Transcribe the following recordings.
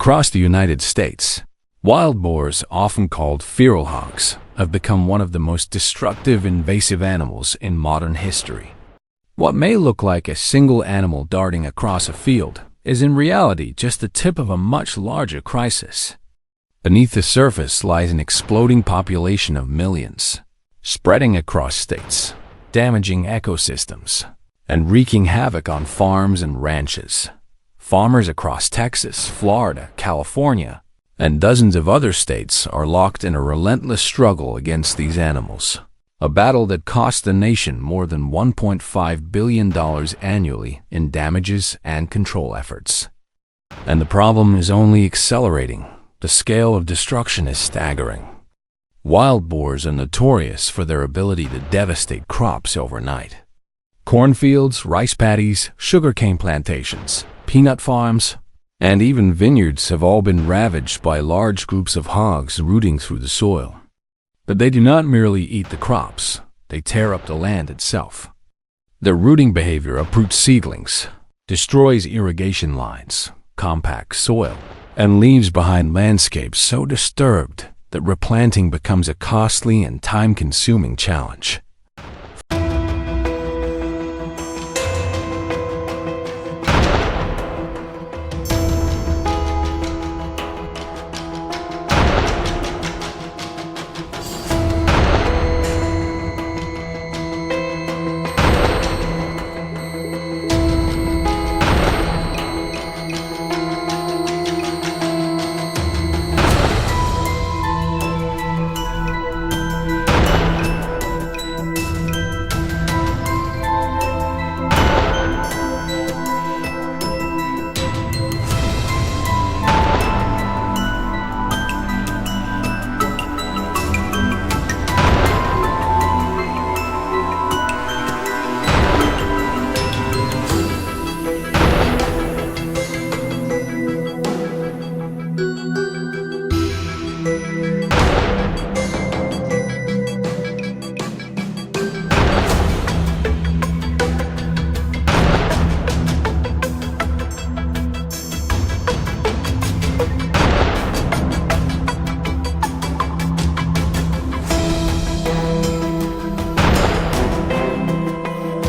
Across the United States, wild boars, often called feral hogs, have become one of the most destructive invasive animals in modern history. What may look like a single animal darting across a field is in reality just the tip of a much larger crisis. Beneath the surface lies an exploding population of millions, spreading across states, damaging ecosystems, and wreaking havoc on farms and ranches. Farmers across Texas, Florida, California, and dozens of other states are locked in a relentless struggle against these animals, a battle that costs the nation more than $1.5 billion annually in damages and control efforts. And the problem is only accelerating. The scale of destruction is staggering. Wild boars are notorious for their ability to devastate crops overnight. Cornfields, rice paddies, sugarcane plantations, peanut farms, and even vineyards have all been ravaged by large groups of hogs rooting through the soil. But they do not merely eat the crops, they tear up the land itself. Their rooting behavior uproots seedlings, destroys irrigation lines, compacts soil, and leaves behind landscapes so disturbed that replanting becomes a costly and time-consuming challenge.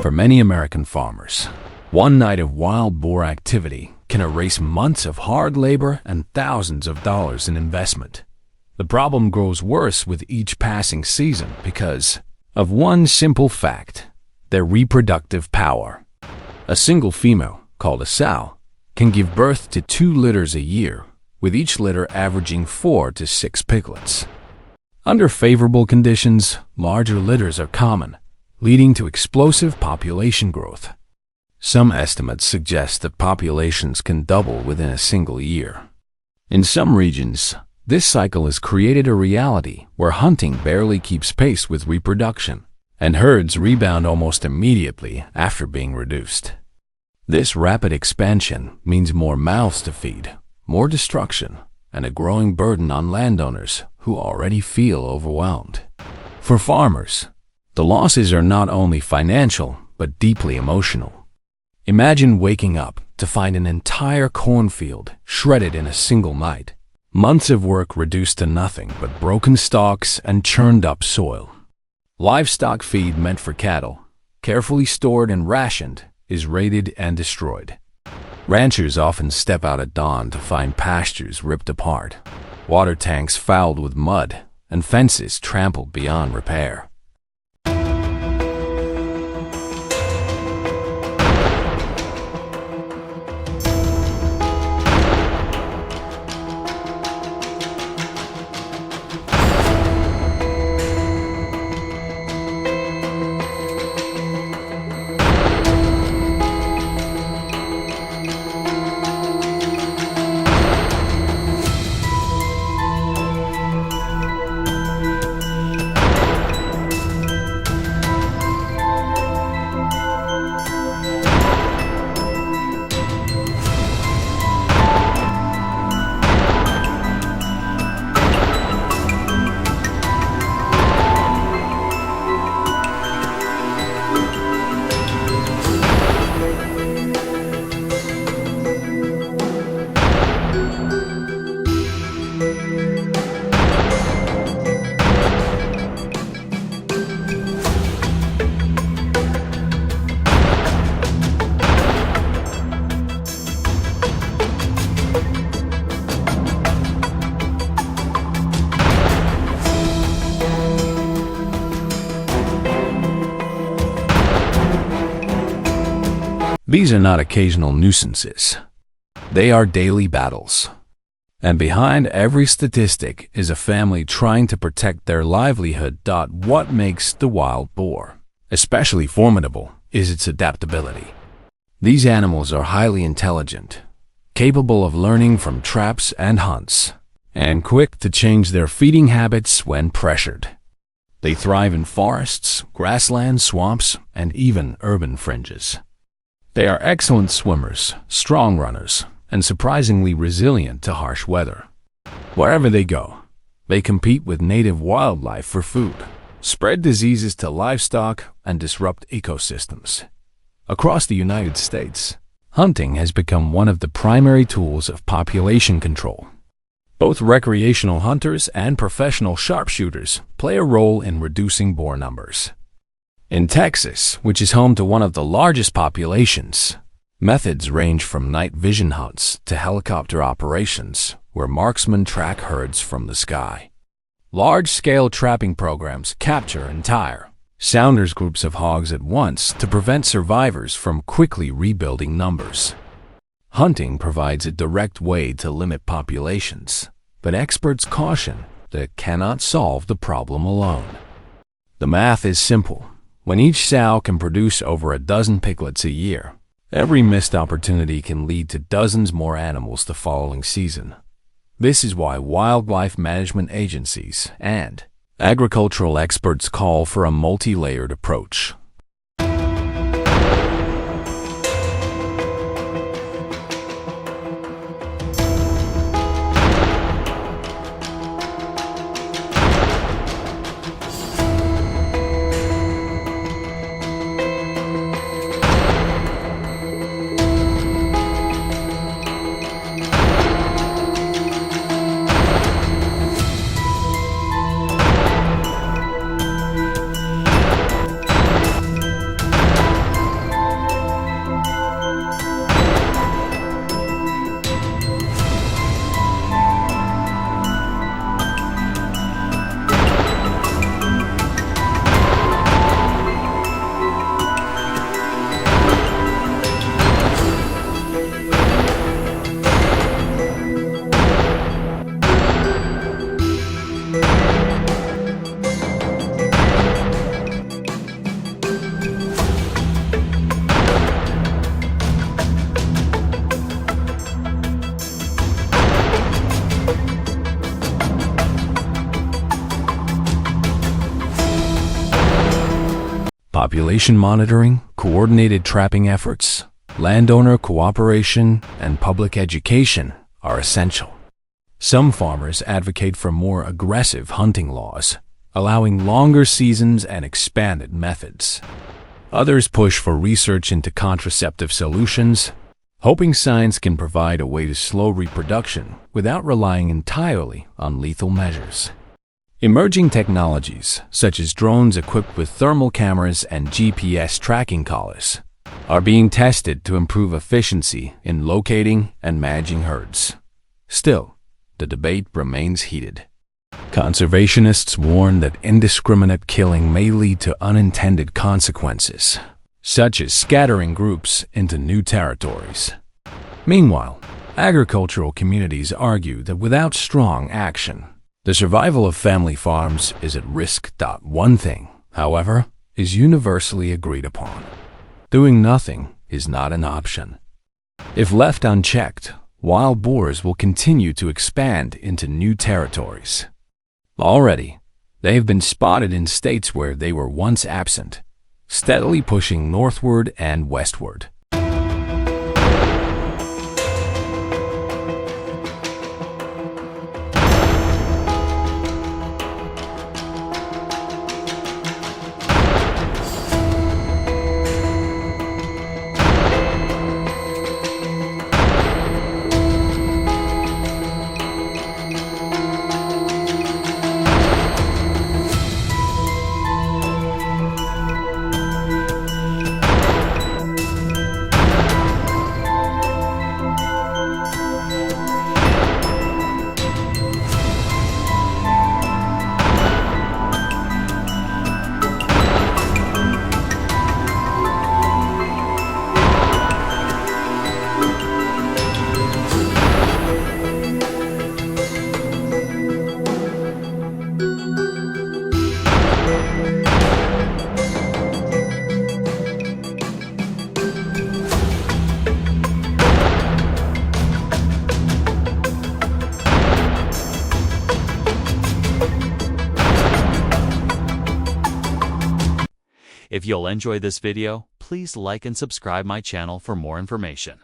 For many American farmers, one night of wild boar activity can erase months of hard labor and thousands of dollars in investment. The problem grows worse with each passing season because of one simple fact: their reproductive power. A single female, called a sow, can give birth to 2 litters a year, with each litter averaging 4 to 6 piglets. Under favorable conditions, larger litters are common, leading to explosive population growth. Some estimates suggest that populations can double within a single year. In some regions, this cycle has created a reality where hunting barely keeps pace with reproduction, and herds rebound almost immediately after being reduced. This rapid expansion means more mouths to feed, more destruction, and a growing burden on landowners who already feel overwhelmed. For farmers, the losses are not only financial, but deeply emotional. Imagine waking up to find an entire cornfield shredded in a single night. Months of work reduced to nothing but broken stalks and churned-up soil. Livestock feed meant for cattle, carefully stored and rationed, is raided and destroyed. Ranchers often step out at dawn to find pastures ripped apart, water tanks fouled with mud, and fences trampled beyond repair. These are not occasional nuisances. They are daily battles. And behind every statistic is a family trying to protect their livelihood. What makes the wild boar especially formidable is its adaptability. These animals are highly intelligent, capable of learning from traps and hunts, and quick to change their feeding habits when pressured. They thrive in forests, grasslands, swamps, and even urban fringes. They are excellent swimmers, strong runners, and surprisingly resilient to harsh weather. Wherever they go, they compete with native wildlife for food, spread diseases to livestock, and disrupt ecosystems. Across the United States, hunting has become one of the primary tools of population control. Both recreational hunters and professional sharpshooters play a role in reducing boar numbers. In Texas, which is home to one of the largest populations, methods range from night vision hunts to helicopter operations, where marksmen track herds from the sky. Large-scale trapping programs capture entire sounders groups of hogs at once to prevent survivors from quickly rebuilding numbers. Hunting provides a direct way to limit populations, but experts caution that it cannot solve the problem alone. The math is simple. When each sow can produce over a dozen piglets a year, every missed opportunity can lead to dozens more animals the following season. This is why wildlife management agencies and agricultural experts call for a multi-layered approach. Population monitoring, coordinated trapping efforts, landowner cooperation, and public education are essential. Some farmers advocate for more aggressive hunting laws, allowing longer seasons and expanded methods. Others push for research into contraceptive solutions, hoping science can provide a way to slow reproduction without relying entirely on lethal measures. Emerging technologies, such as drones equipped with thermal cameras and GPS tracking collars, are being tested to improve efficiency in locating and managing herds. Still, the debate remains heated. Conservationists warn that indiscriminate killing may lead to unintended consequences, such as scattering groups into new territories. Meanwhile, agricultural communities argue that without strong action, the survival of family farms is at risk. One thing, however, is universally agreed upon. Doing nothing is not an option. If left unchecked, wild boars will continue to expand into new territories. Already, they have been spotted in states where they were once absent, steadily pushing northward and westward. If you'll enjoy this video, please like and subscribe my channel for more information.